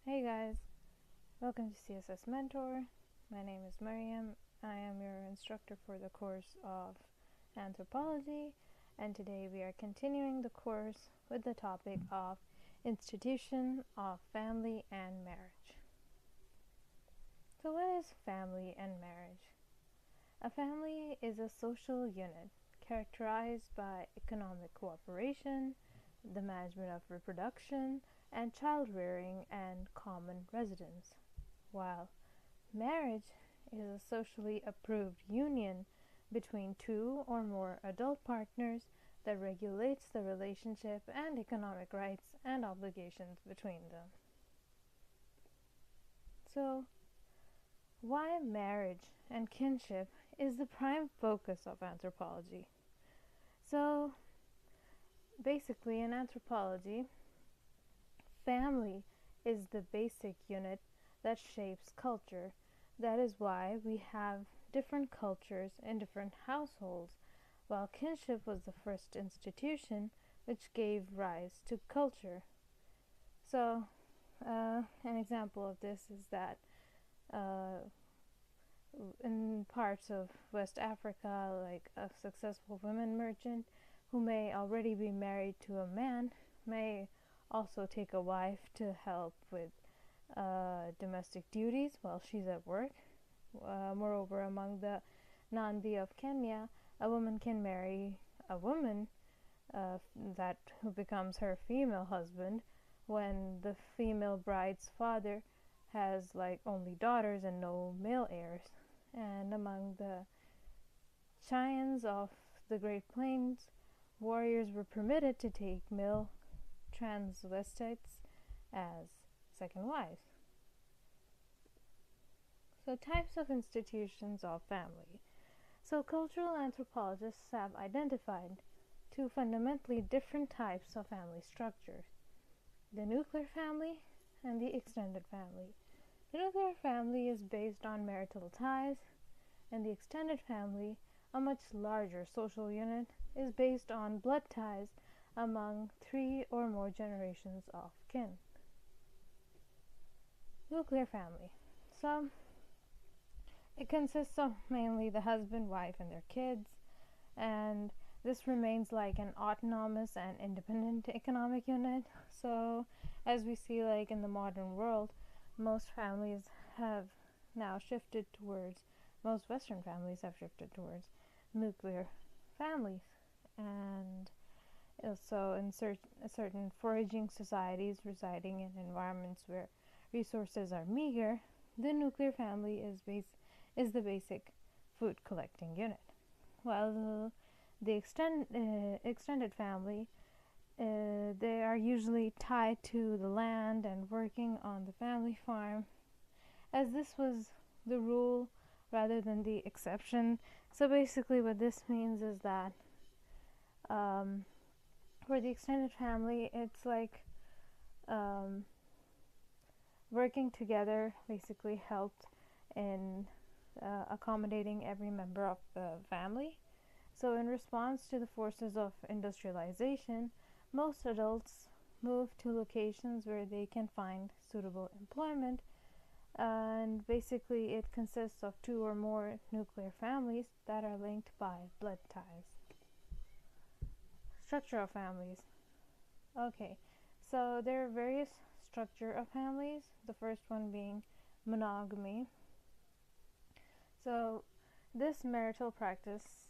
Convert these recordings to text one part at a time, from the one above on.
Hey guys, welcome to CSS Mentor. My name is Mariam. I am your instructor for the course of Anthropology, and today we are continuing the course with the topic of institution of family and marriage. So what is family and marriage? A family is a social unit characterized by economic cooperation, the management of reproduction, and child-rearing and common residence, while marriage is a socially approved union between two or more adult partners that regulates the relationship and economic rights and obligations between them. So, why marriage and kinship is the prime focus of anthropology? So, basically, in anthropology, family is the basic unit that shapes culture. That is why we have different cultures in different households, while kinship was the first institution which gave rise to culture. So, an example of this is that in parts of West Africa, like a successful women merchant who may already be married to a man may also take a wife to help with domestic duties while she's at work. Moreover, among the Nandi of Kenya, a woman can marry a woman who becomes her female husband when the female bride's father has only daughters and no male heirs. And among the Cheyennes of the Great Plains, warriors were permitted to take male transvestites as second wives. So, types of institutions of family. So, cultural anthropologists have identified two fundamentally different types of family structure: the nuclear family and the extended family. The nuclear family is based on marital ties, and the extended family, a much larger social unit, is based on blood ties among 3 or more generations of kin. Nuclear family. So, it consists of mainly the husband, wife, and their kids, and this remains like an autonomous and independent economic unit. So, as we see in the modern world, most families have now shifted towards, most Western families have shifted towards nuclear families. And also in certain foraging societies residing in environments where resources are meager, the nuclear family is the basic food collecting unit, while the extended family, they are usually tied to the land and working on the family farm, as this was the rule rather than the exception. So basically what this means is that for the extended family, it's working together basically helped in accommodating every member of the family. So in response to the forces of industrialization, most adults move to locations where they can find suitable employment, and basically it consists of 2 or more nuclear families that are linked by blood ties. Structure of families. Okay, so there are various structure of families, the first one being monogamy. So this marital practice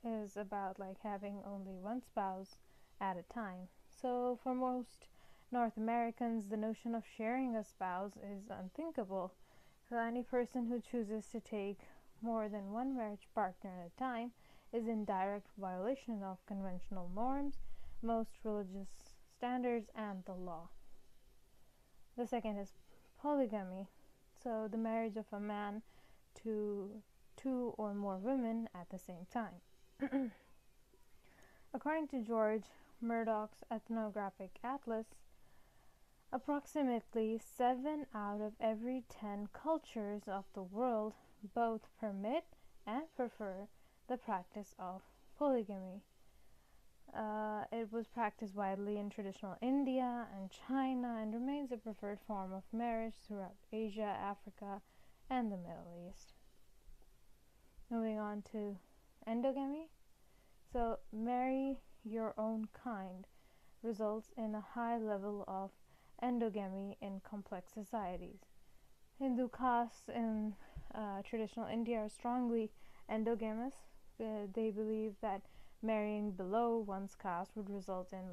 is about having only one spouse at a time. So for most North Americans, the notion of sharing a spouse is unthinkable. So any person who chooses to take more than one marriage partner at a time is in direct violation of conventional norms, most religious standards, and the law. The second is polygamy. So the marriage of a man to 2 or more women at the same time. According to George Murdoch's Ethnographic Atlas, approximately 7 out of every 10 cultures of the world both permit and prefer the practice of polygamy. It was practiced widely in traditional India and China and remains a preferred form of marriage throughout Asia, Africa, and the Middle East. Moving on to endogamy. So, marry your own kind results in a high level of endogamy in complex societies. Hindu castes in traditional India are strongly endogamous. They believe that marrying below one's caste would result in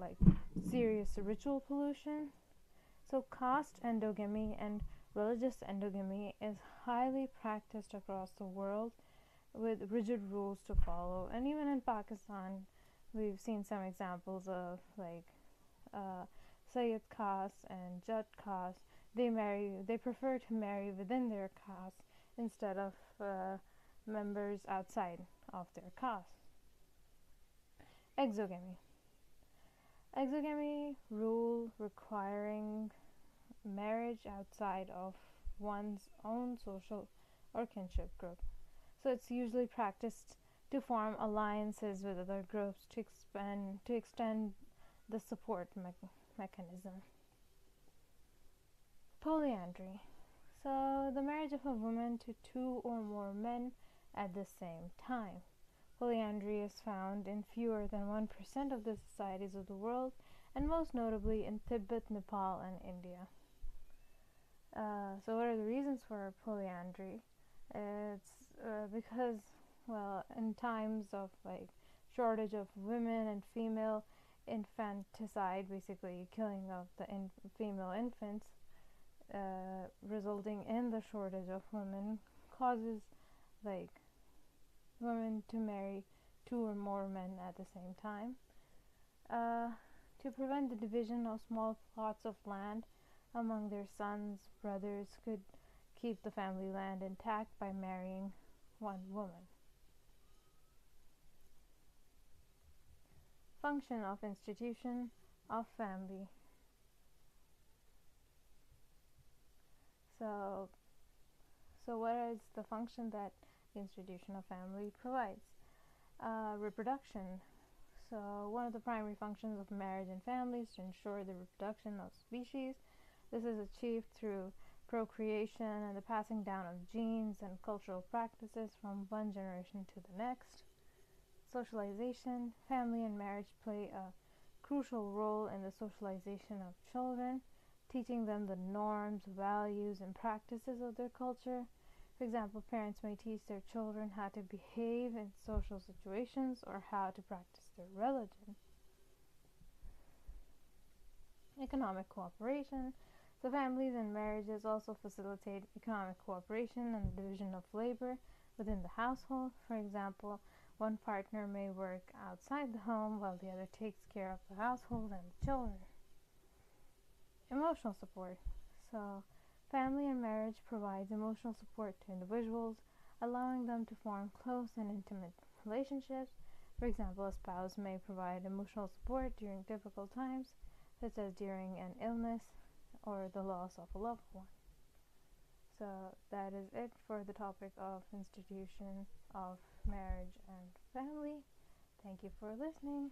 serious ritual pollution. So caste endogamy and religious endogamy is highly practiced across the world with rigid rules to follow. And even in Pakistan, we've seen some examples of Sayyid caste and Jat caste. They prefer to marry within their caste instead of members outside of their caste. Exogamy. Exogamy rule requiring marriage outside of one's own social or kinship group. So it's usually practiced to form alliances with other groups to extend the support mechanism. Polyandry. So the marriage of a woman to two or more men at the same time. Polyandry is found in fewer than 1% of the societies of the world, and most notably in Tibet, Nepal, and India. So what are the reasons for polyandry? It's because, in times of shortage of women and female infanticide, basically killing of the female infants, resulting in the shortage of women, causes women to marry two or more men at the same time. To prevent the division of small plots of land among their sons, brothers could keep the family land intact by marrying one woman. Function of institution of family. So what is the function that the institution of family provides? Reproduction. So one of the primary functions of marriage and family is to ensure the reproduction of species. This is achieved through procreation and the passing down of genes and cultural practices from one generation to the next. Socialization. Family and marriage play a crucial role in the socialization of children, teaching them the norms, values, and practices of their culture. For example, parents may teach their children how to behave in social situations or how to practice their religion. Economic cooperation. So families and marriages also facilitate economic cooperation and the division of labor within the household. For example, one partner may work outside the home while the other takes care of the household and the children. Emotional support. So family and marriage provides emotional support to individuals, allowing them to form close and intimate relationships. For example, a spouse may provide emotional support during difficult times, such as during an illness or the loss of a loved one. So that is it for the topic of institution of marriage and family. Thank you for listening.